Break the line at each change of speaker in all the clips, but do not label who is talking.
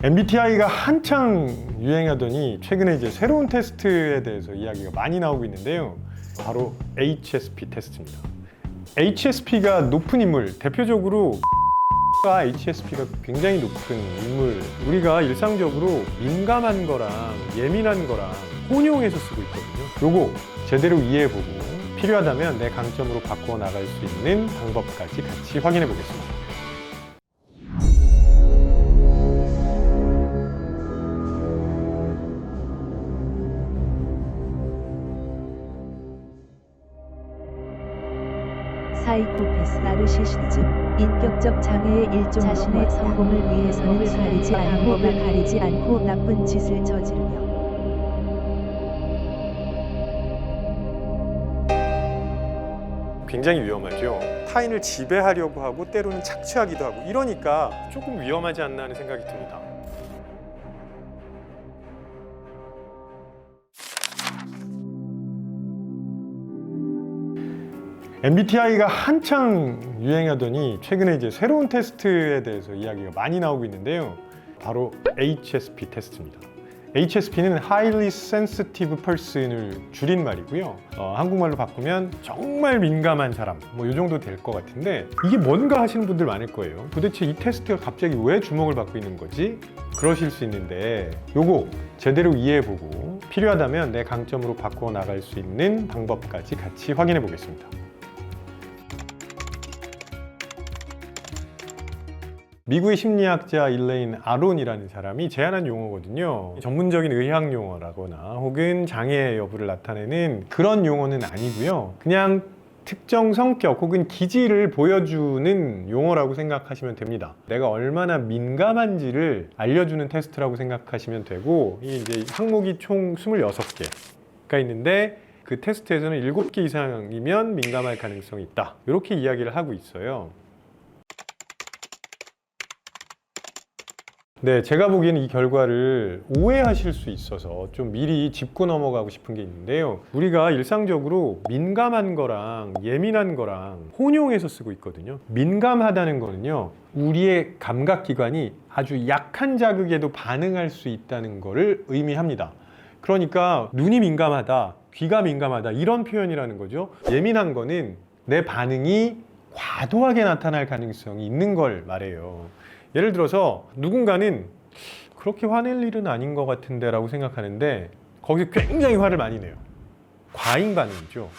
MBTI가 한창 유행하더니 최근에 이제 새로운 테스트에 대해서 이야기가 많이 나오고 있는데요. 바로 HSP 테스트입니다. HSP가 높은 인물, 대표적으로 HSP가 굉장히 높은 인물, 우리가 일상적으로 민감한 거랑 예민한 거랑 혼용해서 쓰고 있거든요. 요거 제대로 이해해보고 필요하다면 내 강점으로 바꾸어 나갈 수 있는 방법까지 같이 확인해 보겠습니다.
사이코패스, 나르시시즘, 인격적 장애의 일종, 자신의 성공을 위해서는 가리지 않고 나쁜 짓을 저지르며
굉장히 위험하죠. 타인을 지배하려고 하고 때로는 착취하기도 하고 이러니까 조금 위험하지 않나 하는 생각이 듭니다. MBTI가 한창 유행하더니 최근에 이제 새로운 테스트에 대해서 이야기가 많이 나오고 있는데요. 바로 HSP 테스트입니다. HSP는 Highly Sensitive Person을 줄인 말이고요. 한국말로 바꾸면 정말 민감한 사람, 뭐 이 정도 될 것 같은데 이게 뭔가 하시는 분들 많을 거예요. 도대체 이 테스트가 갑자기 왜 주목을 받고 있는 거지? 그러실 수 있는데 요거 제대로 이해해보고 필요하다면 내 강점으로 바꾸어 나갈 수 있는 방법까지 같이 확인해 보겠습니다. 미국의 심리학자 일레인 아론이라는 사람이 제안한 용어거든요. 전문적인 의학 용어라거나 혹은 장애 여부를 나타내는 그런 용어는 아니고요. 그냥 특정 성격 혹은 기질을 보여주는 용어라고 생각하시면 됩니다. 내가 얼마나 민감한지를 알려주는 테스트라고 생각하시면 되고, 이게 이제 항목이 총 26개가 있는데 그 테스트에서는 7개 이상이면 민감할 가능성이 있다. 이렇게 이야기를 하고 있어요. 네, 제가 보기에는 이 결과를 오해하실 수 있어서 좀 미리 짚고 넘어가고 싶은 게 있는데요. 우리가 일상적으로 민감한 거랑 예민한 거랑 혼용해서 쓰고 있거든요. 민감하다는 거는요, 우리의 감각기관이 아주 약한 자극에도 반응할 수 있다는 거를 의미합니다. 그러니까 눈이 민감하다, 귀가 민감하다 이런 표현이라는 거죠. 예민한 거는 내 반응이 과도하게 나타날 가능성이 있는 걸 말해요. 예를 들어서 누군가는 그렇게 화낼 일은 아닌 것 같은데 라고 생각하는데 거기서 굉장히 화를 많이 내요. 과잉 반응이죠.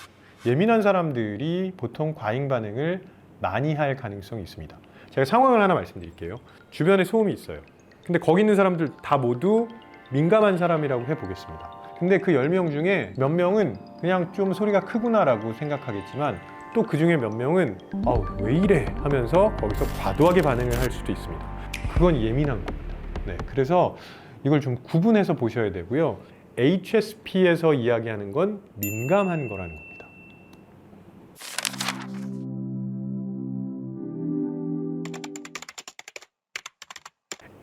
예민한 사람들이 보통 과잉 반응을 많이 할 가능성이 있습니다. 제가 상황을 하나 말씀드릴게요. 주변에 소음이 있어요. 근데 거기 있는 사람들 다 모두 민감한 사람이라고 해보겠습니다. 근데 그 10명 중에 몇 명은 그냥 좀 소리가 크구나 라고 생각하겠지만 또 그 중에 몇 명은 왜 이래 하면서 거기서 과도하게 반응을 할 수도 있습니다. 그건 예민한 겁니다. 네, 그래서 이걸 좀 구분해서 보셔야 되고요. HSP에서 이야기하는 건 민감한 거라는 겁니다.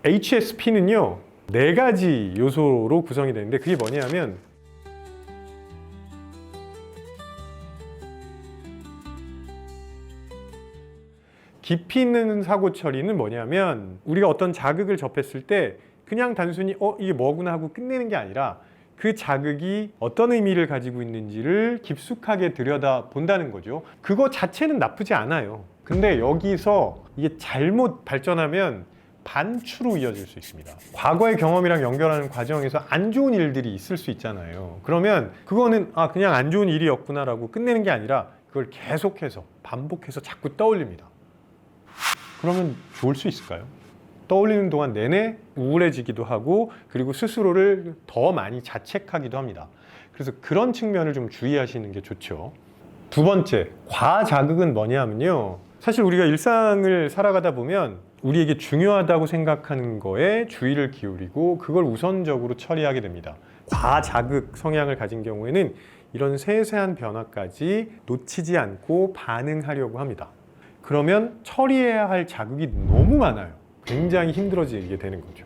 HSP는요, 4가지 요소로 구성이 되는데 그게 뭐냐면 깊이 있는 사고 처리는 뭐냐면 우리가 어떤 자극을 접했을 때 그냥 단순히 이게 뭐구나 하고 끝내는 게 아니라 그 자극이 어떤 의미를 가지고 있는지를 깊숙하게 들여다 본다는 거죠. 그거 자체는 나쁘지 않아요. 근데 여기서 이게 잘못 발전하면 반추로 이어질 수 있습니다. 과거의 경험이랑 연결하는 과정에서 안 좋은 일들이 있을 수 있잖아요. 그러면 그거는 그냥 안 좋은 일이었구나 라고 끝내는 게 아니라 그걸 계속해서 반복해서 자꾸 떠올립니다. 그러면 좋을 수 있을까요? 떠올리는 동안 내내 우울해지기도 하고 그리고 스스로를 더 많이 자책하기도 합니다. 그래서 그런 측면을 좀 주의하시는 게 좋죠. 두 번째, 과자극은 뭐냐면요. 사실 우리가 일상을 살아가다 보면 우리에게 중요하다고 생각하는 거에 주의를 기울이고 그걸 우선적으로 처리하게 됩니다. 과자극 성향을 가진 경우에는 이런 세세한 변화까지 놓치지 않고 반응하려고 합니다. 그러면 처리해야 할 자극이 너무 많아요. 굉장히 힘들어지게 되는 거죠.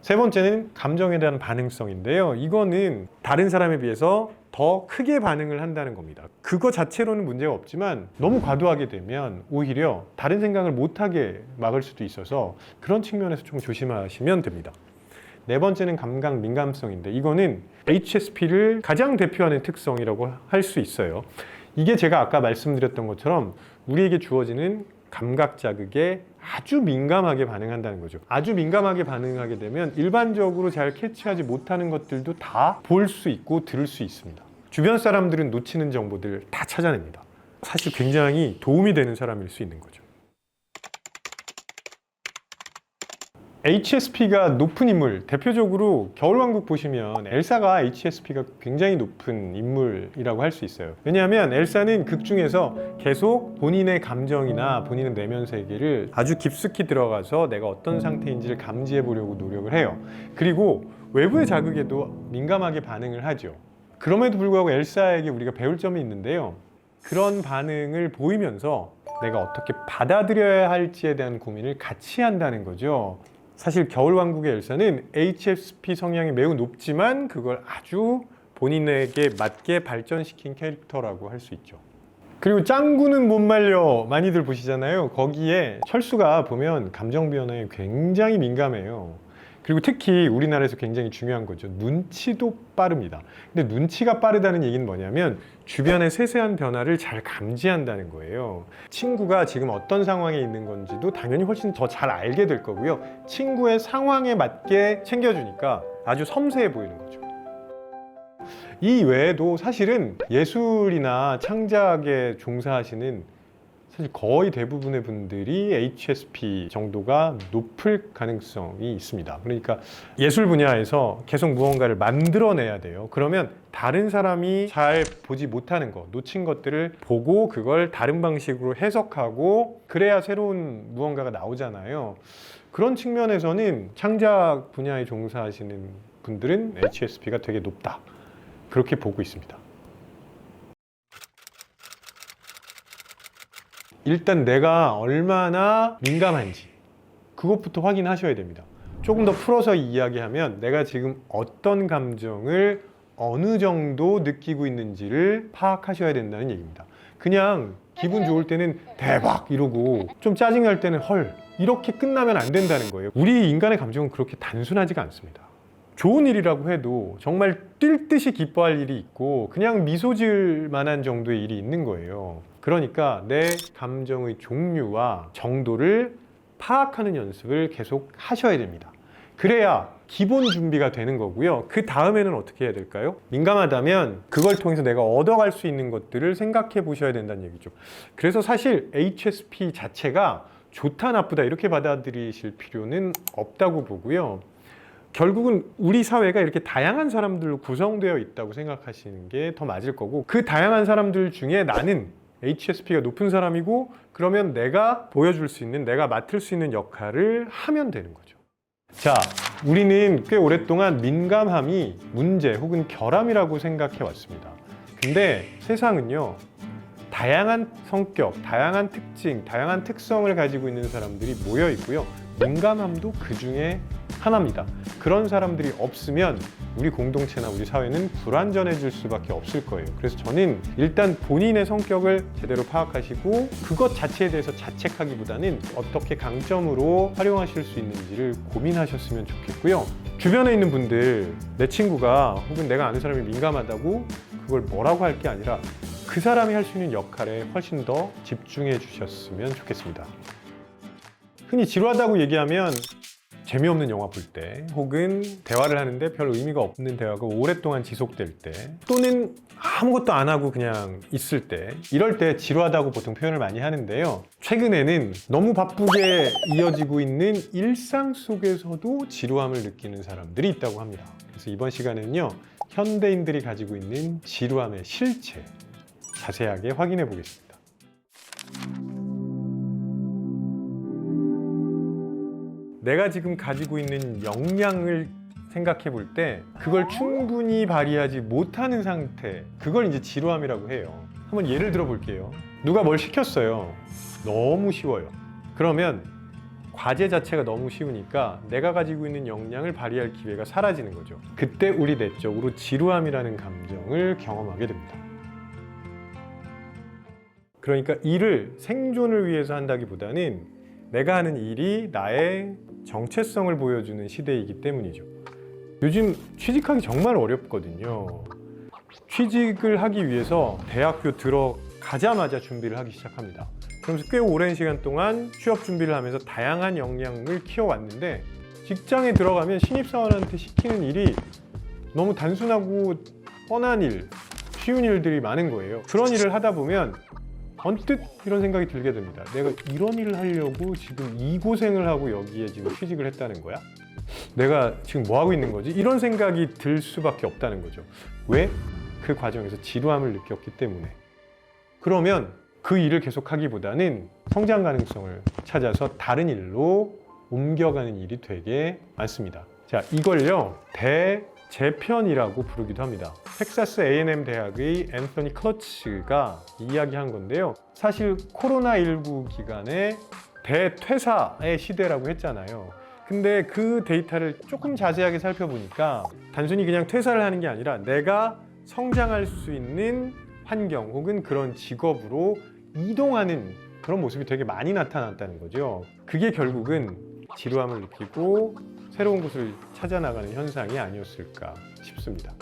세 번째는 감정에 대한 반응성인데요. 이거는 다른 사람에 비해서 더 크게 반응을 한다는 겁니다. 그거 자체로는 문제가 없지만 너무 과도하게 되면 오히려 다른 생각을 못하게 막을 수도 있어서 그런 측면에서 좀 조심하시면 됩니다. 네 번째는 감각 민감성인데 이거는 HSP를 가장 대표하는 특성이라고 할 수 있어요. 이게 제가 아까 말씀드렸던 것처럼 우리에게 주어지는 감각 자극에 아주 민감하게 반응한다는 거죠. 아주 민감하게 반응하게 되면 일반적으로 잘 캐치하지 못하는 것들도 다 볼 수 있고 들을 수 있습니다. 주변 사람들은 놓치는 정보들을 다 찾아냅니다. 사실 굉장히 도움이 되는 사람일 수 있는 거죠. HSP가 높은 인물, 대표적으로 겨울왕국 보시면 엘사가 HSP가 굉장히 높은 인물이라고 할 수 있어요. 왜냐하면 엘사는 극 중에서 계속 본인의 감정이나 본인의 내면 세계를 아주 깊숙이 들어가서 내가 어떤 상태인지를 감지해 보려고 노력을 해요. 그리고 외부의 자극에도 민감하게 반응을 하죠. 그럼에도 불구하고 엘사에게 우리가 배울 점이 있는데요. 그런 반응을 보이면서 내가 어떻게 받아들여야 할지에 대한 고민을 같이 한다는 거죠. 사실 겨울왕국의 엘사는 HSP 성향이 매우 높지만 그걸 아주 본인에게 맞게 발전시킨 캐릭터라고 할 수 있죠. 그리고 짱구는 못 말려 많이들 보시잖아요. 거기에 철수가 보면 감정 변화에 굉장히 민감해요. 그리고 특히 우리나라에서 굉장히 중요한 거죠. 눈치도 빠릅니다. 근데 눈치가 빠르다는 얘기는 뭐냐면 주변의 세세한 변화를 잘 감지한다는 거예요. 친구가 지금 어떤 상황에 있는 건지도 당연히 훨씬 더 잘 알게 될 거고요. 친구의 상황에 맞게 챙겨주니까 아주 섬세해 보이는 거죠. 이 외에도 사실은 예술이나 창작에 종사하시는 사실 거의 대부분의 분들이 HSP 정도가 높을 가능성이 있습니다. 그러니까 예술 분야에서 계속 무언가를 만들어내야 돼요. 그러면 다른 사람이 잘 보지 못하는 것, 놓친 것들을 보고 그걸 다른 방식으로 해석하고 그래야 새로운 무언가가 나오잖아요. 그런 측면에서는 창작 분야에 종사하시는 분들은 HSP가 되게 높다. 그렇게 보고 있습니다. 일단 내가 얼마나 민감한지 그것부터 확인하셔야 됩니다. 조금 더 풀어서 이야기하면 내가 지금 어떤 감정을 어느 정도 느끼고 있는지를 파악하셔야 된다는 얘기입니다. 그냥 기분 좋을 때는 대박 이러고 좀 짜증날 때는 헐 이렇게 끝나면 안 된다는 거예요. 우리 인간의 감정은 그렇게 단순하지가 않습니다. 좋은 일이라고 해도 정말 뛸 듯이 기뻐할 일이 있고 그냥 미소 지을 만한 정도의 일이 있는 거예요. 그러니까 내 감정의 종류와 정도를 파악하는 연습을 계속 하셔야 됩니다. 그래야 기본 준비가 되는 거고요. 그 다음에는 어떻게 해야 될까요? 민감하다면 그걸 통해서 내가 얻어갈 수 있는 것들을 생각해 보셔야 된다는 얘기죠. 그래서 사실 HSP 자체가 좋다 나쁘다 이렇게 받아들이실 필요는 없다고 보고요. 결국은 우리 사회가 이렇게 다양한 사람들로 구성되어 있다고 생각하시는 게 더 맞을 거고 그 다양한 사람들 중에 나는 HSP가 높은 사람이고 그러면 내가 보여줄 수 있는 내가 맡을 수 있는 역할을 하면 되는 거죠. 자, 우리는 꽤 오랫동안 민감함이 문제 혹은 결함이라고 생각해 왔습니다. 근데 세상은요 다양한 성격, 다양한 특징, 다양한 특성을 가지고 있는 사람들이 모여 있고요. 민감함도 그 중에 하나입니다. 그런 사람들이 없으면 우리 공동체나 우리 사회는 불완전해질 수밖에 없을 거예요. 그래서 저는 일단 본인의 성격을 제대로 파악하시고 그것 자체에 대해서 자책하기보다는 어떻게 강점으로 활용하실 수 있는지를 고민하셨으면 좋겠고요. 주변에 있는 분들, 내 친구가 혹은 내가 아는 사람이 민감하다고 그걸 뭐라고 할 게 아니라 그 사람이 할 수 있는 역할에 훨씬 더 집중해 주셨으면 좋겠습니다. 흔히 지루하다고 얘기하면 재미없는 영화 볼 때 혹은 대화를 하는데 별 의미가 없는 대화가 오랫동안 지속될 때 또는 아무것도 안 하고 그냥 있을 때 이럴 때 지루하다고 보통 표현을 많이 하는데요. 최근에는 너무 바쁘게 이어지고 있는 일상 속에서도 지루함을 느끼는 사람들이 있다고 합니다. 그래서 이번 시간에는요. 현대인들이 가지고 있는 지루함의 실체 자세하게 확인해 보겠습니다. 내가 지금 가지고 있는 역량을 생각해 볼 때 그걸 충분히 발휘하지 못하는 상태, 그걸 이제 지루함이라고 해요. 한번 예를 들어 볼게요. 누가 뭘 시켰어요. 너무 쉬워요. 그러면 과제 자체가 너무 쉬우니까 내가 가지고 있는 역량을 발휘할 기회가 사라지는 거죠. 그때 우리 내적으로 지루함이라는 감정을 경험하게 됩니다. 그러니까 일을 생존을 위해서 한다기보다는 내가 하는 일이 나의 정체성을 보여주는 시대이기 때문이죠. 요즘 취직하기 정말 어렵거든요. 취직을 하기 위해서 대학교 들어가자마자 준비를 하기 시작합니다. 그러면서 꽤 오랜 시간 동안 취업 준비를 하면서 다양한 역량을 키워왔는데 직장에 들어가면 신입사원한테 시키는 일이 너무 단순하고 뻔한 일, 쉬운 일들이 많은 거예요. 그런 일을 하다 보면 언뜻 이런 생각이 들게 됩니다. 내가 이런 일을 하려고 지금 이 고생을 하고 여기에 지금 취직을 했다는 거야? 내가 지금 뭐 하고 있는 거지? 이런 생각이 들 수밖에 없다는 거죠. 왜? 그 과정에서 지루함을 느꼈기 때문에. 그러면 그 일을 계속하기보다는 성장 가능성을 찾아서 다른 일로 옮겨가는 일이 되게 많습니다. 자, 이걸요 대재편이라고 부르기도 합니다. 텍사스 A&M 대학의 앤서니 클러치가 이야기한 건데요. 사실 코로나19 기간에 대퇴사의 시대라고 했잖아요. 근데 그 데이터를 조금 자세하게 살펴보니까 단순히 그냥 퇴사를 하는 게 아니라 내가 성장할 수 있는 환경 혹은 그런 직업으로 이동하는 그런 모습이 되게 많이 나타났다는 거죠. 그게 결국은 지루함을 느끼고 새로운 곳을 찾아 나가는 현상이 아니었을까 싶습니다.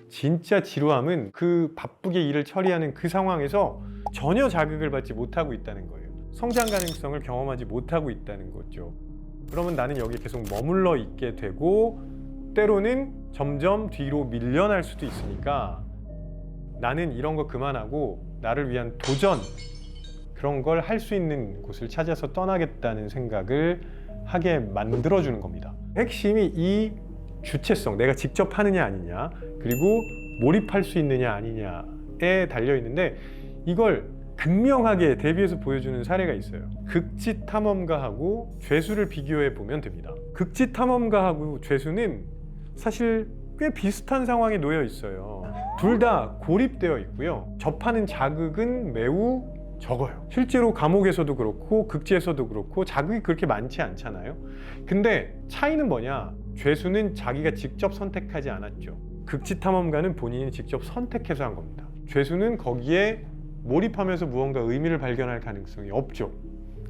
진짜 지루함은 그 바쁘게 일을 처리하는 그 상황에서 전혀 자극을 받지 못하고 있다는 거예요. 성장 가능성을 경험하지 못하고 있다는 거죠. 그러면 나는 여기 계속 머물러 있게 되고 때로는 점점 뒤로 밀려날 수도 있으니까 나는 이런 거 그만하고 나를 위한 도전 그런 걸 할 수 있는 곳을 찾아서 떠나겠다는 생각을 하게 만들어주는 겁니다. 핵심이 이 주체성, 내가 직접 하느냐 아니냐 그리고 몰입할 수 있느냐 아니냐에 달려 있는데 이걸 극명하게 대비해서 보여주는 사례가 있어요. 극지 탐험가하고 죄수를 비교해 보면 됩니다. 극지 탐험가하고 죄수는 사실 꽤 비슷한 상황에 놓여 있어요. 둘 다 고립되어 있고요. 접하는 자극은 매우 적어요. 실제로 감옥에서도 그렇고 극지에서도 그렇고 자극이 그렇게 많지 않잖아요. 근데 차이는 뭐냐? 죄수는 자기가 직접 선택하지 않았죠. 극지 탐험가는 본인이 직접 선택해서 한 겁니다. 죄수는 거기에 몰입하면서 무언가 의미를 발견할 가능성이 없죠.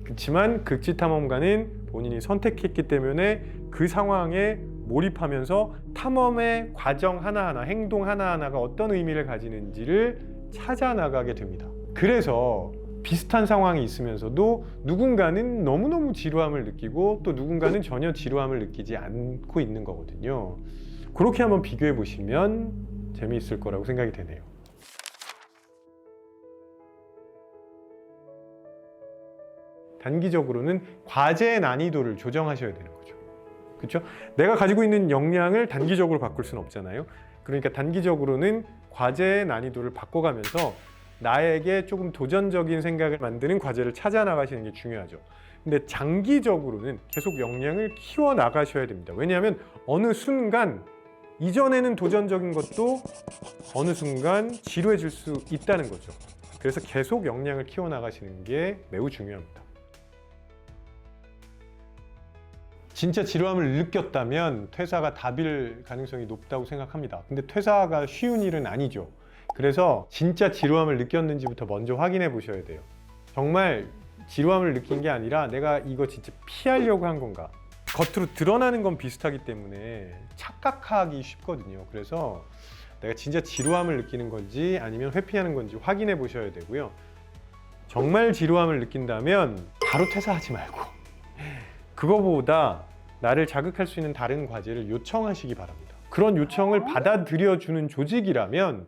그렇지만 극지 탐험가는 본인이 선택했기 때문에 그 상황에 몰입하면서 탐험의 과정 하나하나, 행동 하나하나가 어떤 의미를 가지는지를 찾아 나가게 됩니다. 그래서 비슷한 상황이 있으면서도 누군가는 너무너무 지루함을 느끼고 또 누군가는 전혀 지루함을 느끼지 않고 있는 거거든요. 그렇게 한번 비교해 보시면 재미있을 거라고 생각이 되네요. 단기적으로는 과제의 난이도를 조정하셔야 되는 거죠. 그렇죠? 내가 가지고 있는 역량을 단기적으로 바꿀 수는 없잖아요. 그러니까 단기적으로는 과제의 난이도를 바꿔가면서 나에게 조금 도전적인 생각을 만드는 과제를 찾아 나가시는 게 중요하죠. 근데 장기적으로는 계속 역량을 키워 나가셔야 됩니다. 왜냐하면 어느 순간 이전에는 도전적인 것도 어느 순간 지루해질 수 있다는 거죠. 그래서 계속 역량을 키워 나가시는 게 매우 중요합니다. 진짜 지루함을 느꼈다면 퇴사가 답일 가능성이 높다고 생각합니다. 근데 퇴사가 쉬운 일은 아니죠. 그래서 진짜 지루함을 느꼈는지부터 먼저 확인해 보셔야 돼요. 정말 지루함을 느낀 게 아니라 내가 이거 진짜 피하려고 한 건가? 겉으로 드러나는 건 비슷하기 때문에 착각하기 쉽거든요. 그래서 내가 진짜 지루함을 느끼는 건지 아니면 회피하는 건지 확인해 보셔야 되고요. 정말 지루함을 느낀다면 바로 퇴사하지 말고 그거보다 나를 자극할 수 있는 다른 과제를 요청하시기 바랍니다. 그런 요청을 받아들여주는 조직이라면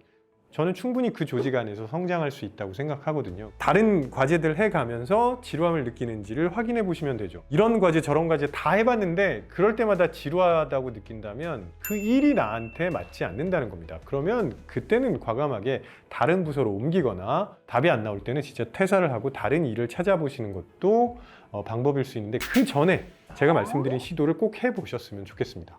저는 충분히 그 조직 안에서 성장할 수 있다고 생각하거든요. 다른 과제들 해가면서 지루함을 느끼는지를 확인해 보시면 되죠. 이런 과제 저런 과제 다 해봤는데 그럴 때마다 지루하다고 느낀다면 그 일이 나한테 맞지 않는다는 겁니다. 그러면 그때는 과감하게 다른 부서로 옮기거나 답이 안 나올 때는 진짜 퇴사를 하고 다른 일을 찾아보시는 것도 방법일 수 있는데 그 전에 제가 말씀드린 시도를 꼭 해보셨으면 좋겠습니다.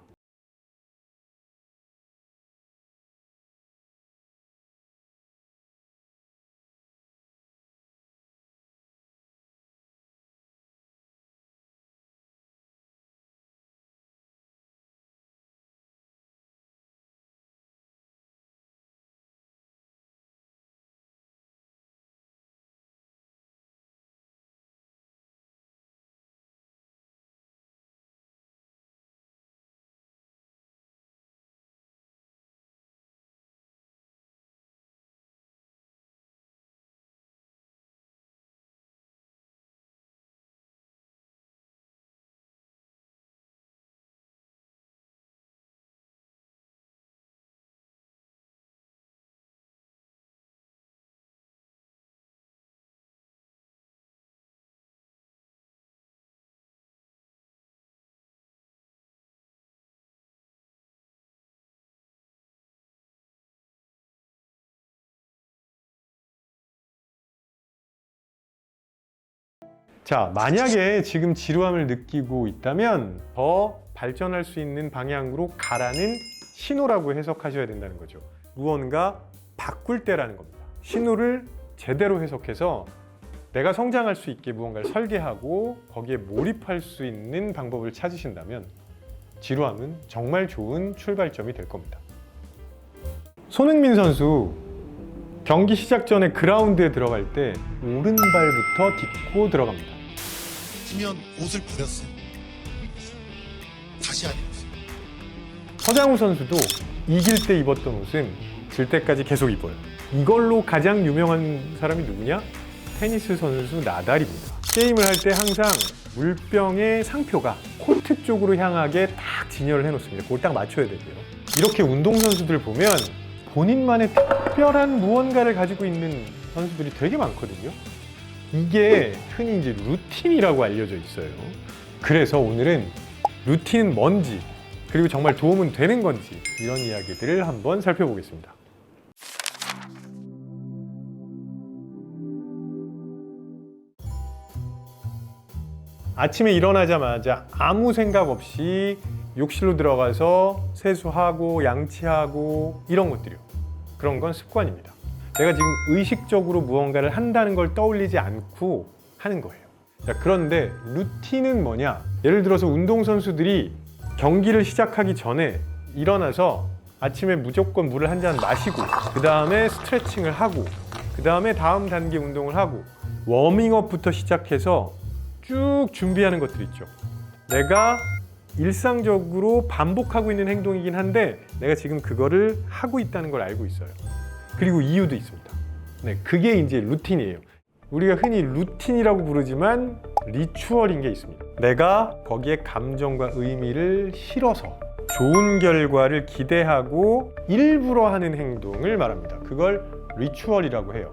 자, 만약에 지금 지루함을 느끼고 있다면 더 발전할 수 있는 방향으로 가라는 신호라고 해석하셔야 된다는 거죠. 무언가 바꿀 때라는 겁니다. 신호를 제대로 해석해서 내가 성장할 수 있게 무언가를 설계하고 거기에 몰입할 수 있는 방법을 찾으신다면 지루함은 정말 좋은 출발점이 될 겁니다. 손흥민 선수 경기 시작 전에 그라운드에 들어갈 때 오른발부터 딛고 들어갑니다.
지면 옷을 버렸어요. 다시 안 입었어요.
서장우 선수도 이길 때 입었던 옷은 질 때까지 계속 입어요. 이걸로 가장 유명한 사람이 누구냐? 테니스 선수 나달입니다. 게임을 할 때 항상 물병의 상표가 코트 쪽으로 향하게 딱 진열을 해놓습니다. 그걸 딱 맞춰야 되고요. 이렇게 운동선수들 보면 본인만의 특별한 무언가를 가지고 있는 선수들이 되게 많거든요. 이게 흔히 이제 루틴이라고 알려져 있어요. 그래서 오늘은 루틴은 뭔지, 그리고 정말 도움은 되는 건지 이런 이야기들을 한번 살펴보겠습니다. 아침에 일어나자마자 아무 생각 없이 욕실로 들어가서 세수하고 양치하고 이런 것들이요. 그런 건 습관입니다. 내가 지금 의식적으로 무언가를 한다는 걸 떠올리지 않고 하는 거예요. 자, 그런데 루틴은 뭐냐? 예를 들어서 운동선수들이 경기를 시작하기 전에 일어나서 아침에 무조건 물을 한 잔 마시고 그 다음에 스트레칭을 하고 그 다음에 다음 단계 운동을 하고 워밍업부터 시작해서 쭉 준비하는 것들 있죠. 내가 일상적으로 반복하고 있는 행동이긴 한데 내가 지금 그거를 하고 있다는 걸 알고 있어요. 그리고 이유도 있습니다. 네, 그게 이제 루틴이에요. 우리가 흔히 루틴이라고 부르지만 리추얼인 게 있습니다. 내가 거기에 감정과 의미를 실어서 좋은 결과를 기대하고 일부러 하는 행동을 말합니다. 그걸 리추얼이라고 해요.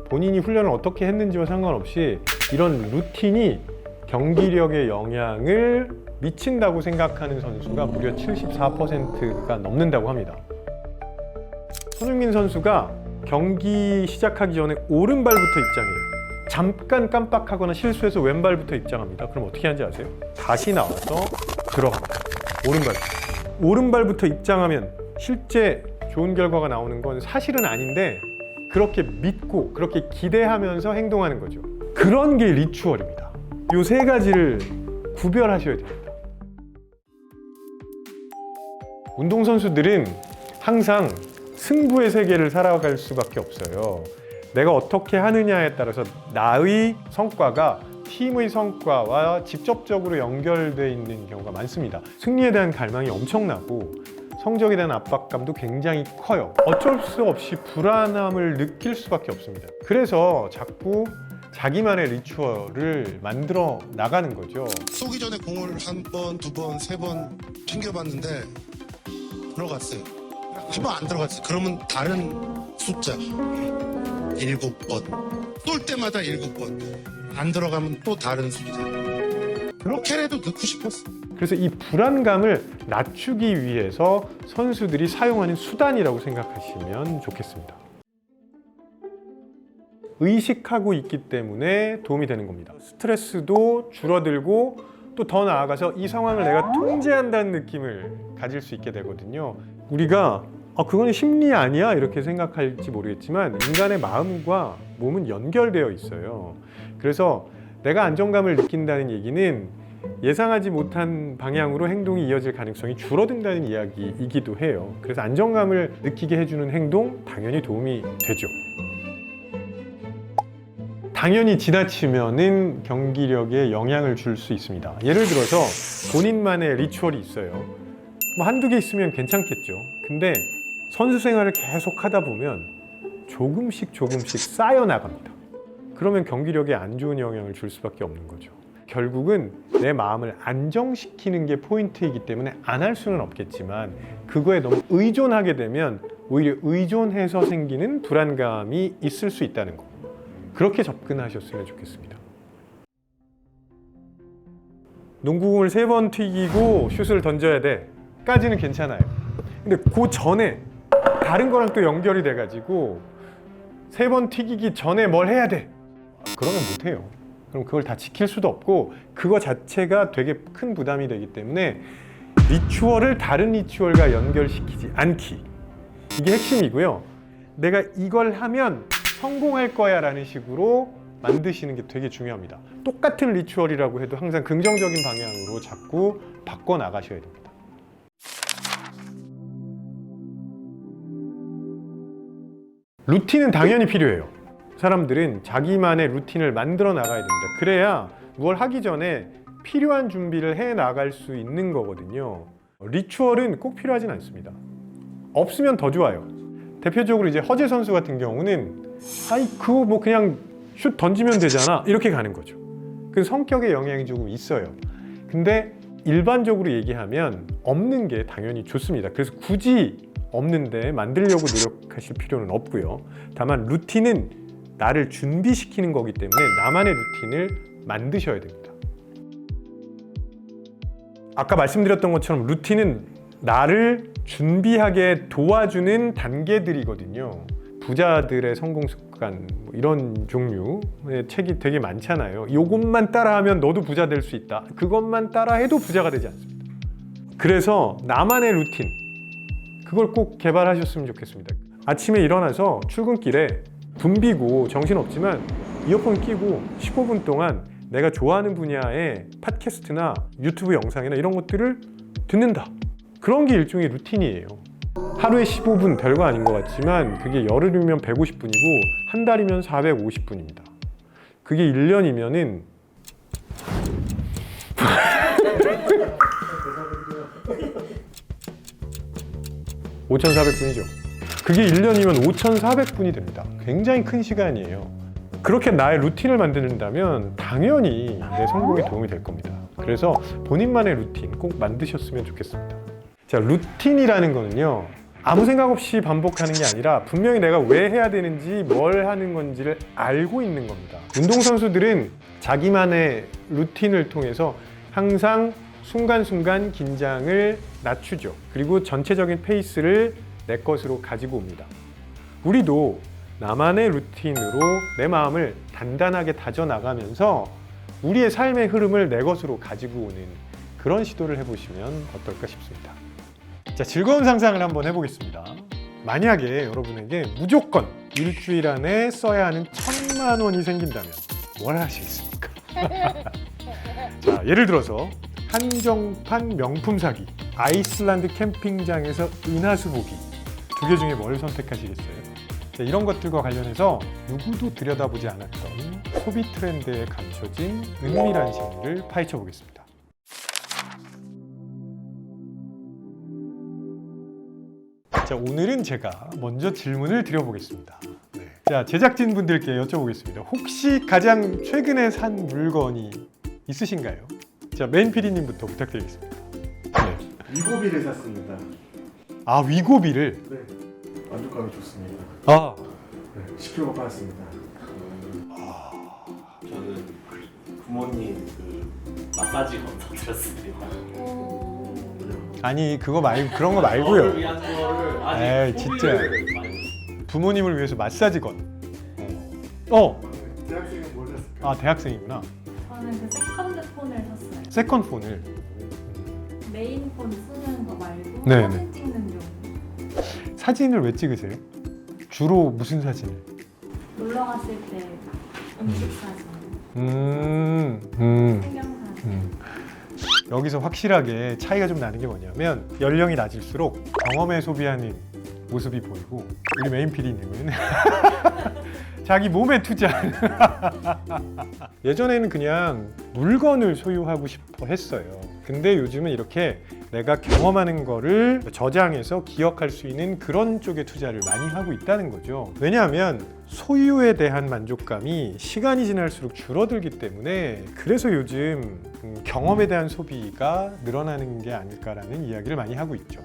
본인이 훈련을 어떻게 했는지와 상관없이 이런 루틴이 경기력에 영향을 미친다고 생각하는 선수가 무려 74%가 넘는다고 합니다. 손흥민 선수가 경기 시작하기 전에 오른발부터 입장해요. 잠깐 깜빡하거나 실수해서 왼발부터 입장합니다. 그럼 어떻게 하는지 아세요? 다시 나와서 들어갑니다. 오른발부터 입장하면 실제 좋은 결과가 나오는 건 사실은 아닌데 그렇게 믿고 그렇게 기대하면서 행동하는 거죠. 그런 게 리추얼입니다. 이 세 가지를 구별하셔야 됩니다. 운동선수들은 항상 승부의 세계를 살아갈 수밖에 없어요. 내가 어떻게 하느냐에 따라서 나의 성과가 팀의 성과와 직접적으로 연결되어 있는 경우가 많습니다. 승리에 대한 갈망이 엄청나고 성적에 대한 압박감도 굉장히 커요. 어쩔 수 없이 불안함을 느낄 수밖에 없습니다. 그래서 자꾸 자기만의 리추얼을 만들어 나가는 거죠.
쏘기 전에 공을 한 번, 두 번, 세 번 챙겨봤는데 들어갔어요. 한 번 안 들어갔어요. 그러면 다른 숫자 7번. 쏠 때마다 7번. 안 들어가면 또 다른 숫자. 그렇게라도 넣고 싶었어.
그래서 이 불안감을 낮추기 위해서 선수들이 사용하는 수단이라고 생각하시면 좋겠습니다. 의식하고 있기 때문에 도움이 되는 겁니다. 스트레스도 줄어들고 또 더 나아가서 이 상황을 내가 통제한다는 느낌을 가질 수 있게 되거든요. 우리가 그건 심리 아니야 이렇게 생각할지 모르겠지만 인간의 마음과 몸은 연결되어 있어요. 그래서 내가 안정감을 느낀다는 얘기는 예상하지 못한 방향으로 행동이 이어질 가능성이 줄어든다는 이야기이기도 해요. 그래서 안정감을 느끼게 해주는 행동 당연히 도움이 되죠. 당연히 지나치면은 경기력에 영향을 줄 수 있습니다. 예를 들어서 본인만의 리추얼이 있어요. 뭐 한두 개 있으면 괜찮겠죠. 근데 선수 생활을 계속 하다 보면 조금씩 쌓여 나갑니다. 그러면 경기력에 안 좋은 영향을 줄 수밖에 없는 거죠. 결국은 내 마음을 안정시키는 게 포인트이기 때문에 안 할 수는 없겠지만 그거에 너무 의존하게 되면 오히려 의존해서 생기는 불안감이 있을 수 있다는 거. 그렇게 접근하셨으면 좋겠습니다. 농구공을 3번 튀기고 슛을 던져야 돼 까지는 괜찮아요. 근데 그 전에 다른 거랑 또 연결이 돼가지고 3번 튀기기 전에 뭘 해야 돼 그러면 못해요. 그럼 그걸 다 지킬 수도 없고 그거 자체가 되게 큰 부담이 되기 때문에 리추얼을 다른 리추얼과 연결시키지 않기, 이게 핵심이고요. 내가 이걸 하면 성공할 거야 라는 식으로 만드시는 게 되게 중요합니다. 똑같은 리추얼이라고 해도 항상 긍정적인 방향으로 자꾸 바꿔 나가셔야 됩니다. 루틴은 당연히 필요해요. 사람들은 자기만의 루틴을 만들어 나가야 됩니다. 그래야 뭘 하기 전에 필요한 준비를 해 나갈 수 있는 거거든요. 리추얼은 꼭 필요하진 않습니다. 없으면 더 좋아요. 대표적으로 이제 허재 선수 같은 경우는 아이 그거 뭐 그냥 슛 던지면 되잖아 이렇게 가는 거죠. 그 성격의 영향이 조금 있어요. 근데 일반적으로 얘기하면 없는 게 당연히 좋습니다. 그래서 굳이 없는데 만들려고 노력하실 필요는 없고요. 다만 루틴은 나를 준비시키는 거기 때문에 나만의 루틴을 만드셔야 됩니다. 아까 말씀드렸던 것처럼 루틴은 나를 준비하게 도와주는 단계들이거든요. 부자들의 성공 습관 뭐 이런 종류의 책이 되게 많잖아요. 이것만 따라하면 너도 부자 될 수 있다. 그것만 따라해도 부자가 되지 않습니다. 그래서 나만의 루틴, 그걸 꼭 개발하셨으면 좋겠습니다. 아침에 일어나서 출근길에 붐비고 정신없지만 이어폰 끼고 15분 동안 내가 좋아하는 분야의 팟캐스트나 유튜브 영상이나 이런 것들을 듣는다. 그런 게 일종의 루틴이에요. 하루에 15분 별거 아닌 것 같지만 그게 열흘이면 150분이고 한 달이면 450분입니다. 그게 1년이면은 5,400분이죠. 그게 1년이면 5,400분이 됩니다. 굉장히 큰 시간이에요. 그렇게 나의 루틴을 만든다면 당연히 내 성공에 도움이 될 겁니다. 그래서 본인만의 루틴 꼭 만드셨으면 좋겠습니다. 자, 루틴이라는 거는요, 아무 생각 없이 반복하는 게 아니라 분명히 내가 왜 해야 되는지 뭘 하는 건지를 알고 있는 겁니다. 운동선수들은 자기만의 루틴을 통해서 항상 순간순간 긴장을 낮추죠. 그리고 전체적인 페이스를 내 것으로 가지고 옵니다. 우리도 나만의 루틴으로 내 마음을 단단하게 다져나가면서 우리의 삶의 흐름을 내 것으로 가지고 오는 그런 시도를 해보시면 어떨까 싶습니다. 자, 즐거운 상상을 한번 해보겠습니다. 만약에 여러분에게 무조건 일주일 안에 써야 하는 1,000만 원이 생긴다면 뭘 하시겠습니까? 자, 예를 들어서 한정판 명품 사기, 아이슬란드 캠핑장에서 은하수 보기, 두 개 중에 뭘 선택하시겠어요? 자, 이런 것들과 관련해서 누구도 들여다보지 않았던 소비 트렌드에 감춰진 은밀한 심리를 파헤쳐 보겠습니다. 자, 오늘은 제가 먼저 질문을 드려보겠습니다. 네. 자, 제작진분들께 여쭤보겠습니다. 혹시 가장 최근에 산 물건이 있으신가요? 자, 메인 PD님부터 부탁드리겠습니다. 네.
위고비를 샀습니다.
아, 위고비를?
네, 만족감이 좋습니다.
아,
네, 10kg 빠졌습니다.
저는 부모님 그 마사지 건사드렸습니다.
아니 그런 거
저를
말고요.
위한 거를
에이,
아직
진짜.
소비를 많이
부모님을 위해서 마사지건. 어,
대학생은 뭘 샀을까?
아 대학생이구나.
저는 그 세컨드 폰을 샀어요.
세컨 폰을.
메인 폰 쓰는 거 말고
네네.
사진 찍는 용.
사진을 왜 찍으세요? 주로 무슨 사진을?
놀러 갔을 때 음식 사진,
음.
풍경 사진.
여기서 확실하게 차이가 좀 나는 게 뭐냐면 연령이 낮을수록 경험에 소비하는 모습이 보이고 우리 메인 PD님은 자기 몸에 투자하는 예전에는 그냥 물건을 소유하고 싶어 했어요. 근데 요즘은 이렇게 내가 경험하는 거를 저장해서 기억할 수 있는 그런 쪽에 투자를 많이 하고 있다는 거죠. 왜냐하면 소유에 대한 만족감이 시간이 지날수록 줄어들기 때문에 그래서 요즘 경험에 대한 소비가 늘어나는 게 아닐까라는 이야기를 많이 하고 있죠.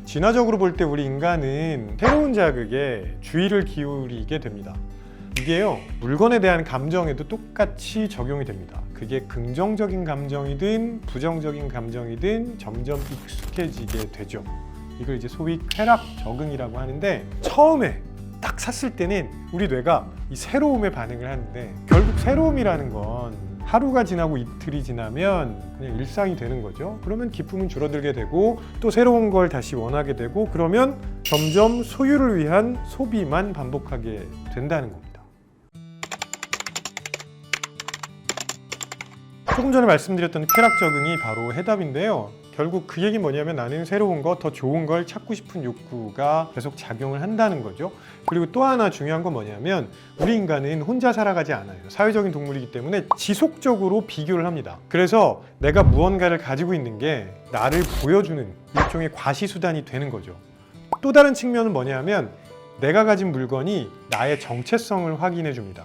진화적으로 볼 때 우리 인간은 새로운 자극에 주의를 기울이게 됩니다. 이게요, 물건에 대한 감정에도 똑같이 적용이 됩니다. 그게 긍정적인 감정이든 부정적인 감정이든 점점 익숙해지게 되죠. 이걸 이제 소위 쾌락 적응이라고 하는데 처음에 딱 샀을 때는 우리 뇌가 이 새로움에 반응을 하는데 결국 새로움이라는 건 하루가 지나고 이틀이 지나면 그냥 일상이 되는 거죠. 그러면 기쁨은 줄어들게 되고 또 새로운 걸 다시 원하게 되고 그러면 점점 소유를 위한 소비만 반복하게 된다는 겁니다. 조금 전에 말씀드렸던 쾌락 적응이 바로 해답인데요. 결국 그 얘기 뭐냐면 나는 새로운 거, 더 좋은 걸 찾고 싶은 욕구가 계속 작용을 한다는 거죠. 그리고 또 하나 중요한 건 뭐냐면 우리 인간은 혼자 살아가지 않아요. 사회적인 동물이기 때문에 지속적으로 비교를 합니다. 그래서 내가 무언가를 가지고 있는 게 나를 보여주는 일종의 과시수단이 되는 거죠. 또 다른 측면은 뭐냐면 내가 가진 물건이 나의 정체성을 확인해 줍니다.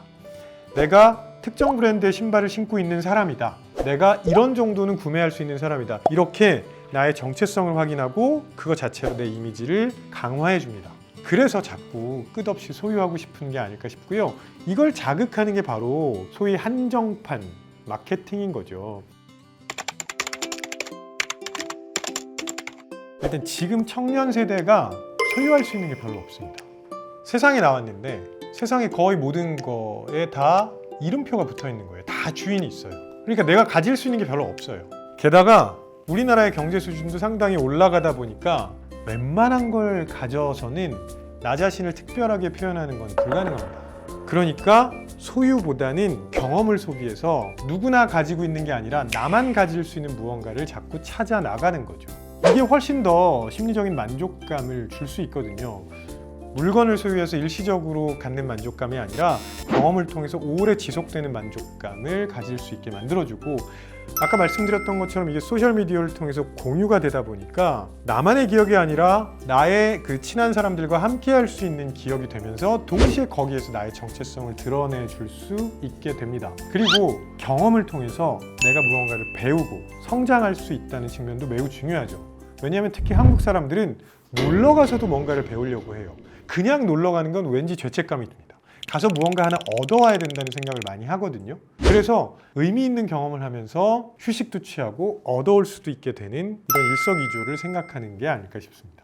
내가 특정 브랜드의 신발을 신고 있는 사람이다. 내가 이런 정도는 구매할 수 있는 사람이다. 이렇게 나의 정체성을 확인하고 그거 자체로 내 이미지를 강화해 줍니다. 그래서 자꾸 끝없이 소유하고 싶은 게 아닐까 싶고요. 이걸 자극하는 게 바로 소위 한정판 마케팅인 거죠. 일단 지금 청년 세대가 소유할 수 있는 게 별로 없습니다. 세상에 나왔는데 세상의 거의 모든 거에 다 이름표가 붙어 있는 거예요. 다 주인이 있어요. 그러니까 내가 가질 수 있는 게 별로 없어요. 게다가 우리나라의 경제 수준도 상당히 올라가다 보니까 웬만한 걸 가져서는 나 자신을 특별하게 표현하는 건 불가능합니다. 그러니까 소유보다는 경험을 소비해서 누구나 가지고 있는 게 아니라 나만 가질 수 있는 무언가를 자꾸 찾아 나가는 거죠. 이게 훨씬 더 심리적인 만족감을 줄 수 있거든요. 물건을 소유해서 일시적으로 갖는 만족감이 아니라 경험을 통해서 오래 지속되는 만족감을 가질 수 있게 만들어주고 아까 말씀드렸던 것처럼 이게 소셜미디어를 통해서 공유가 되다 보니까 나만의 기억이 아니라 나의 그 친한 사람들과 함께 할 수 있는 기억이 되면서 동시에 거기에서 나의 정체성을 드러내 줄 수 있게 됩니다. 그리고 경험을 통해서 내가 무언가를 배우고 성장할 수 있다는 측면도 매우 중요하죠. 왜냐하면 특히 한국 사람들은 놀러 가서도 뭔가를 배우려고 해요. 그냥 놀러 가는 건 왠지 죄책감이 듭니다. 가서 무언가 하나 얻어와야 된다는 생각을 많이 하거든요. 그래서 의미 있는 경험을 하면서 휴식도 취하고 얻어올 수도 있게 되는 이런 일석이조를 생각하는 게 아닐까 싶습니다.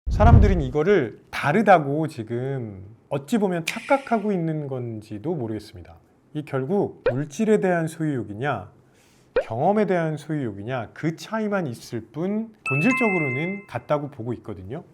사람들은 이거를 다르다고 지금 어찌 보면 착각하고 있는 건지도 모르겠습니다. 이 결국 물질에 대한 소유욕이냐 경험에 대한 소유욕이냐 그 차이만 있을 뿐 본질적으로는 같다고 보고 있거든요.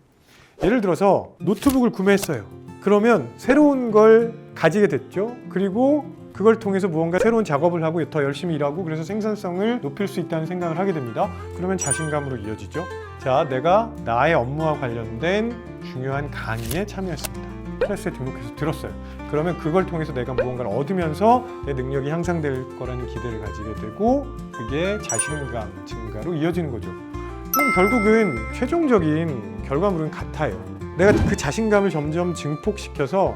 예를 들어서 노트북을 구매했어요. 그러면 새로운 걸 가지게 됐죠. 그리고 그걸 통해서 무언가 새로운 작업을 하고 더 열심히 일하고 그래서 생산성을 높일 수 있다는 생각을 하게 됩니다. 그러면 자신감으로 이어지죠. 자, 내가 나의 업무와 관련된 중요한 강의에 참여했습니다. 클래스에 등록해서 들었어요. 그러면 그걸 통해서 내가 무언가를 얻으면서 내 능력이 향상될 거라는 기대를 가지게 되고 그게 자신감 증가로 이어지는 거죠. 그럼 결국은 최종적인 결과물은 같아요. 내가 그 자신감을 점점 증폭시켜서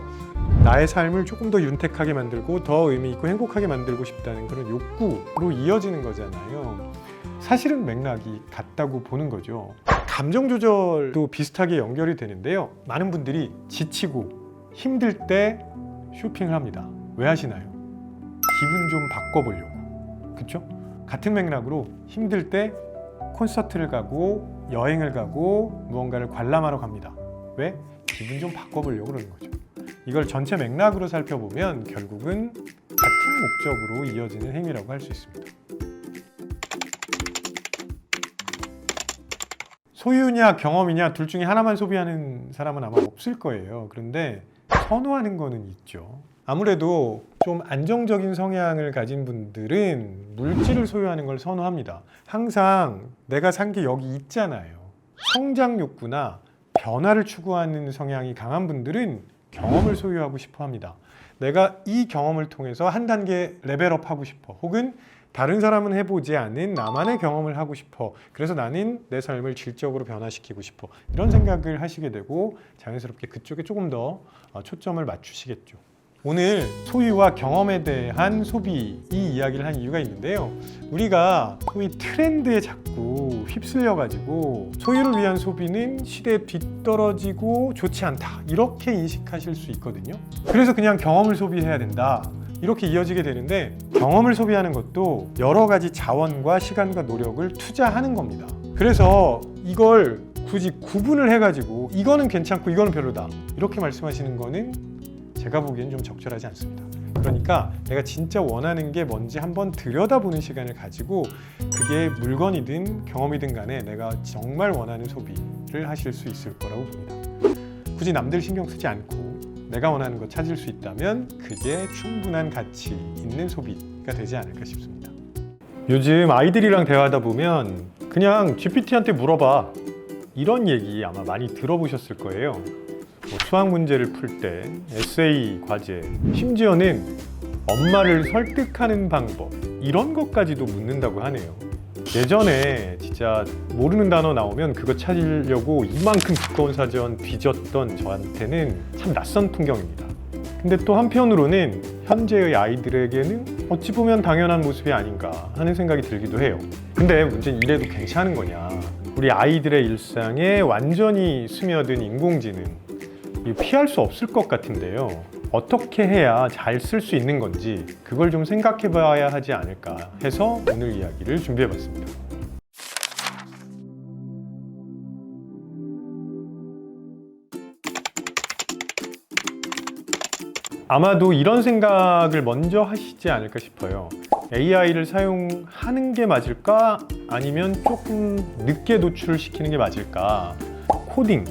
나의 삶을 조금 더 윤택하게 만들고 더 의미 있고 행복하게 만들고 싶다는 그런 욕구로 이어지는 거잖아요. 사실은 맥락이 같다고 보는 거죠. 감정 조절도 비슷하게 연결이 되는데요. 많은 분들이 지치고 힘들 때 쇼핑을 합니다. 왜 하시나요? 기분 좀 바꿔보려고. 그렇죠? 같은 맥락으로 힘들 때 콘서트를 가고 여행을 가고 무언가를 관람하러 갑니다. 왜? 기분 좀 바꿔보려고 그러는 거죠. 이걸 전체 맥락으로 살펴보면 결국은 같은 목적으로 이어지는 행위라고 할 수 있습니다. 소유냐 경험이냐 둘 중에 하나만 소비하는 사람은 아마 없을 거예요. 그런데 선호하는 거는 있죠. 아무래도 좀 안정적인 성향을 가진 분들은 물질을 소유하는 걸 선호합니다. 항상 내가 산 게 여기 있잖아요. 성장 욕구나 변화를 추구하는 성향이 강한 분들은 경험을 소유하고 싶어 합니다. 내가 이 경험을 통해서 한 단계 레벨업 하고 싶어. 혹은 다른 사람은 해보지 않은 나만의 경험을 하고 싶어. 그래서 나는 내 삶을 질적으로 변화시키고 싶어. 이런 생각을 하시게 되고 자연스럽게 그쪽에 조금 더 초점을 맞추시겠죠. 오늘 소유와 경험에 대한 소비 이 이야기를 한 이유가 있는데요. 우리가 소위 트렌드에 자꾸 휩쓸려가지고 소유를 위한 소비는 시대에 뒤떨어지고 좋지 않다 이렇게 인식하실 수 있거든요. 그래서 그냥 경험을 소비해야 된다. 이렇게 이어지게 되는데 경험을 소비하는 것도 여러 가지 자원과 시간과 노력을 투자하는 겁니다. 그래서 이걸 굳이 구분을 해가지고 이거는 괜찮고 이거는 별로다 이렇게 말씀하시는 거는 제가 보기엔 좀 적절하지 않습니다. 그러니까 내가 진짜 원하는 게 뭔지 한번 들여다보는 시간을 가지고 그게 물건이든 경험이든 간에 내가 정말 원하는 소비를 하실 수 있을 거라고 봅니다. 굳이 남들 신경 쓰지 않고 내가 원하는 거 찾을 수 있다면 그게 충분한 가치 있는 소비가 되지 않을까 싶습니다. 요즘 아이들이랑 대화하다 보면 그냥 GPT한테 물어봐 이런 얘기 아마 많이 들어보셨을 거예요. 뭐 수학 문제를 풀 때, 에세이 과제, 심지어는 엄마를 설득하는 방법 이런 것까지도 묻는다고 하네요. 예전에 진짜 모르는 단어 나오면 그거 찾으려고 이만큼 두꺼운 사전 뒤졌던 저한테는 참 낯선 풍경입니다. 근데 또 한편으로는 현재의 아이들에게는 어찌 보면 당연한 모습이 아닌가 하는 생각이 들기도 해요. 근데 문제는 이래도 괜찮은 거냐? 우리 아이들의 일상에 완전히 스며든 인공지능 이거 피할 수 없을 것 같은데요. 어떻게 해야 잘 쓸 수 있는 건지 그걸 좀 생각해 봐야 하지 않을까 해서 오늘 이야기를 준비해 봤습니다. 아마도 이런 생각을 먼저 하시지 않을까 싶어요. AI를 사용하는 게 맞을까? 아니면 조금 늦게 노출시키는 게 맞을까? 코딩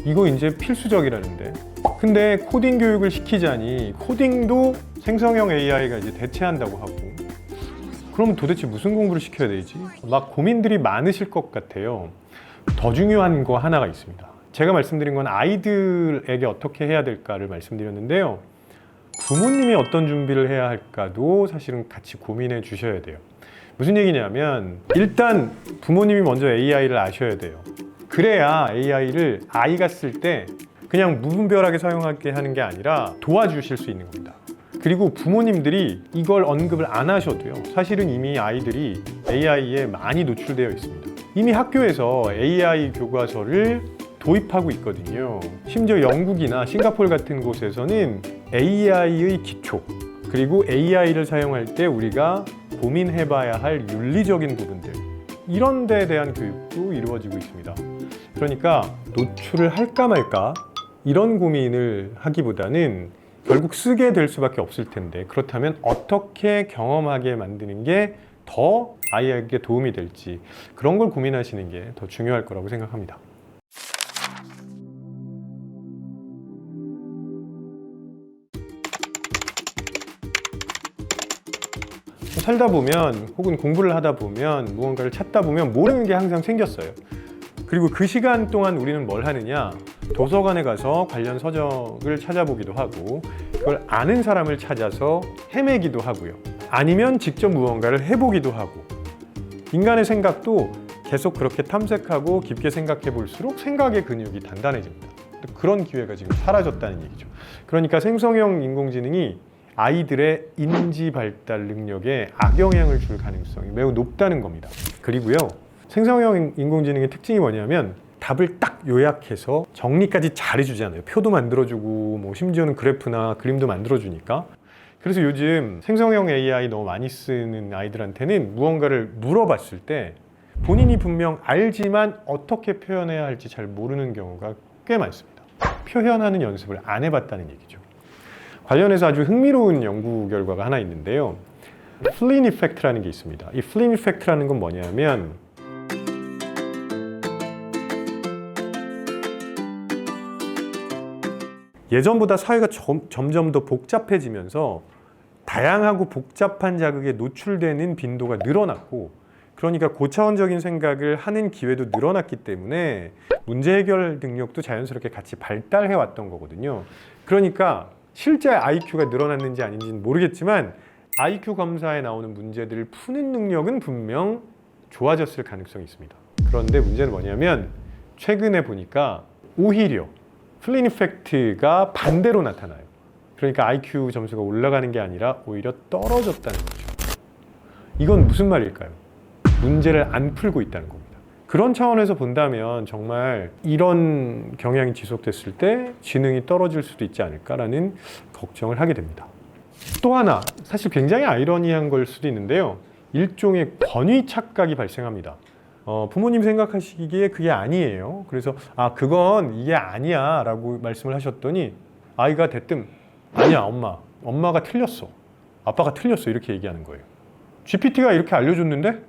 이거 이제 필수적이라는데 근데 코딩 교육을 시키자니 코딩도 생성형 AI가 이제 대체한다고 하고 그럼 도대체 무슨 공부를 시켜야 되지? 막 고민들이 많으실 것 같아요. 더 중요한 거 하나가 있습니다. 제가 말씀드린 건 아이들에게 어떻게 해야 될까를 말씀드렸는데요. 부모님이 어떤 준비를 해야 할까도 사실은 같이 고민해 주셔야 돼요. 무슨 얘기냐면 일단 부모님이 먼저 AI를 아셔야 돼요. 그래야 AI를 아이가 쓸 때 그냥 무분별하게 사용하게 하는 게 아니라 도와주실 수 있는 겁니다. 그리고 부모님들이 이걸 언급을 안 하셔도요. 사실은 이미 아이들이 AI에 많이 노출되어 있습니다. 이미 학교에서 AI 교과서를 도입하고 있거든요. 심지어 영국이나 싱가포르 같은 곳에서는 AI의 기초 그리고 AI를 사용할 때 우리가 고민해봐야 할 윤리적인 부분들 이런 데에 대한 교육도 이루어지고 있습니다. 그러니까 노출을 할까 말까 이런 고민을 하기보다는 결국 쓰게 될 수밖에 없을 텐데 그렇다면 어떻게 경험하게 만드는 게 더 아이에게 도움이 될지 그런 걸 고민하시는 게 더 중요할 거라고 생각합니다. 살다 보면 혹은 공부를 하다 보면 무언가를 찾다 보면 모르는 게 항상 생겼어요. 그리고 그 시간 동안 우리는 뭘 하느냐? 도서관에 가서 관련 서적을 찾아보기도 하고 그걸 아는 사람을 찾아서 헤매기도 하고요. 아니면 직접 무언가를 해보기도 하고 인간의 생각도 계속 그렇게 탐색하고 깊게 생각해 볼수록 생각의 근육이 단단해집니다. 그런 기회가 지금 사라졌다는 얘기죠. 그러니까 생성형 인공지능이 아이들의 인지 발달 능력에 악영향을 줄 가능성이 매우 높다는 겁니다. 그리고요, 생성형 인공지능의 특징이 뭐냐면 답을 딱 요약해서 정리까지 잘해주잖아요. 표도 만들어주고 뭐 심지어는 그래프나 그림도 만들어주니까. 그래서 요즘 생성형 AI 너무 많이 쓰는 아이들한테는 무언가를 물어봤을 때 본인이 분명 알지만 어떻게 표현해야 할지 잘 모르는 경우가 꽤 많습니다. 표현하는 연습을 안 해봤다는 얘기죠. 관련해서 아주 흥미로운 연구 결과가 하나 있는데요. 플린 이펙트라는 게 있습니다. 이 플린 이펙트라는 건 뭐냐면 예전보다 사회가 점점 더 복잡해지면서 다양하고 복잡한 자극에 노출되는 빈도가 늘어났고 그러니까 고차원적인 생각을 하는 기회도 늘어났기 때문에 문제 해결 능력도 자연스럽게 같이 발달해 왔던 거거든요. 그러니까 실제 IQ가 늘어났는지 아닌지는 모르겠지만 IQ 검사에 나오는 문제들을 푸는 능력은 분명 좋아졌을 가능성이 있습니다. 그런데 문제는 뭐냐면 최근에 보니까 오히려 플린 이펙트가 반대로 나타나요. 그러니까 IQ 점수가 올라가는 게 아니라 오히려 떨어졌다는 거죠. 이건 무슨 말일까요? 문제를 안 풀고 있다는 겁니다. 그런 차원에서 본다면 정말 이런 경향이 지속됐을 때 지능이 떨어질 수도 있지 않을까라는 걱정을 하게 됩니다. 또 하나, 사실 굉장히 아이러니한 걸 수도 있는데요. 일종의 권위 착각이 발생합니다. 부모님 생각하시기에 그게 아니에요. 그래서 그건 이게 아니야 라고 말씀을 하셨더니 아이가 대뜸 아니야 엄마가 틀렸어, 아빠가 틀렸어 이렇게 얘기하는 거예요. GPT가 이렇게 알려줬는데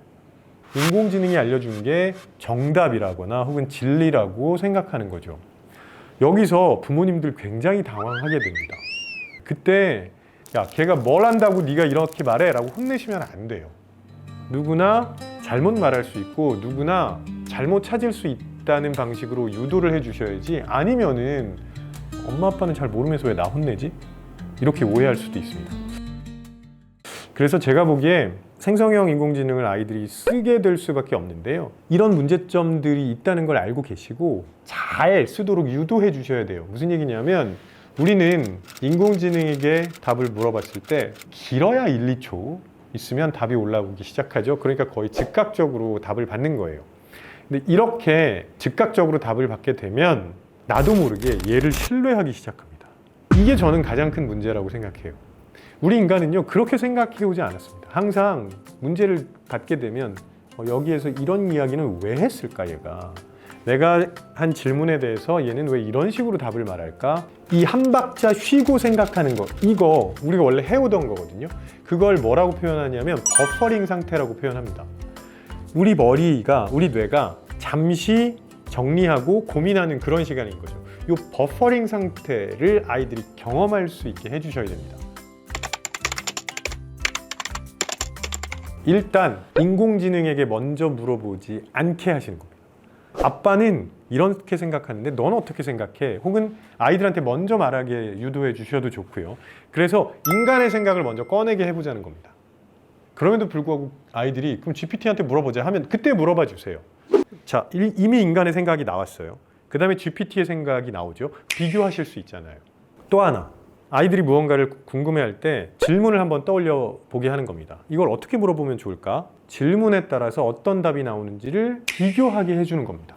인공지능이 알려준 게 정답이라거나 혹은 진리라고 생각하는 거죠. 여기서 부모님들 굉장히 당황하게 됩니다. 그때 야 걔가 뭘 안다고 네가 이렇게 말해 라고 혼내시면 안 돼요. 누구나 잘못 말할 수 있고 누구나 잘못 찾을 수 있다는 방식으로 유도를 해주셔야지, 아니면은 엄마 아빠는 잘 모르면서 왜 나 혼내지? 이렇게 오해할 수도 있습니다. 그래서 제가 보기에 생성형 인공지능을 아이들이 쓰게 될 수밖에 없는데요. 이런 문제점들이 있다는 걸 알고 계시고 잘 쓰도록 유도해 주셔야 돼요. 무슨 얘기냐면 우리는 인공지능에게 답을 물어봤을 때 길어야 1, 2초 있으면 답이 올라오기 시작하죠. 그러니까 거의 즉각적으로 답을 받는 거예요. 근데 이렇게 즉각적으로 답을 받게 되면 나도 모르게 얘를 신뢰하기 시작합니다. 이게 저는 가장 큰 문제라고 생각해요. 우리 인간은요 그렇게 생각해 오지 않았습니다. 항상 문제를 받게 되면 여기에서 이런 이야기는 왜 했을까, 얘가 내가 한 질문에 대해서 얘는 왜 이런 식으로 답을 말할까, 이 한 박자 쉬고 생각하는 거, 이거 우리가 원래 해오던 거거든요. 그걸 뭐라고 표현하냐면 버퍼링 상태라고 표현합니다. 우리 뇌가 잠시 정리하고 고민하는 그런 시간인 거죠. 이 버퍼링 상태를 아이들이 경험할 수 있게 해주셔야 됩니다. 일단 인공지능에게 먼저 물어보지 않게 하시는 겁니다. 아빠는 이렇게 생각하는데 넌 어떻게 생각해? 혹은 아이들한테 먼저 말하게 유도해 주셔도 좋고요. 그래서 인간의 생각을 먼저 꺼내게 해보자는 겁니다. 그럼에도 불구하고 아이들이 그럼 GPT한테 물어보자 하면 그때 물어봐 주세요. 자, 이미 인간의 생각이 나왔어요. 그 다음에 GPT의 생각이 나오죠. 비교하실 수 있잖아요. 또 하나, 아이들이 무언가를 궁금해할 때 질문을 한번 떠올려 보게 하는 겁니다. 이걸 어떻게 물어보면 좋을까? 질문에 따라서 어떤 답이 나오는지를 비교하게 해주는 겁니다.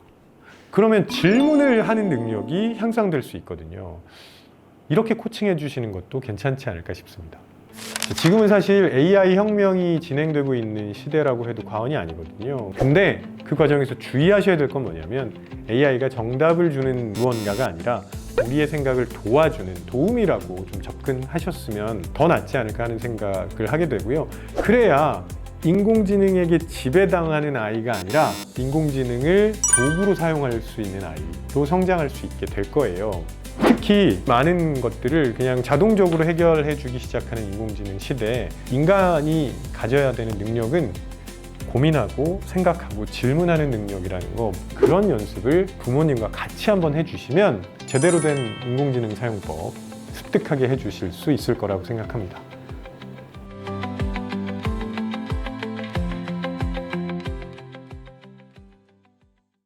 그러면 질문을 하는 능력이 향상될 수 있거든요. 이렇게 코칭해 주시는 것도 괜찮지 않을까 싶습니다. 지금은 사실 AI 혁명이 진행되고 있는 시대라고 해도 과언이 아니거든요. 근데 그 과정에서 주의하셔야 될 건 뭐냐면 AI가 정답을 주는 무언가가 아니라 우리의 생각을 도와주는 도움이라고 좀 접근하셨으면 더 낫지 않을까 하는 생각을 하게 되고요. 그래야 인공지능에게 지배당하는 아이가 아니라 인공지능을 도구로 사용할 수 있는 아이로 성장할 수 있게 될 거예요. 특히 많은 것들을 그냥 자동적으로 해결해 주기 시작하는 인공지능 시대에 인간이 가져야 되는 능력은 고민하고 생각하고 질문하는 능력이라는 거, 그런 연습을 부모님과 같이 한번 해주시면 제대로 된 인공지능 사용법 습득하게 해주실 수 있을 거라고 생각합니다.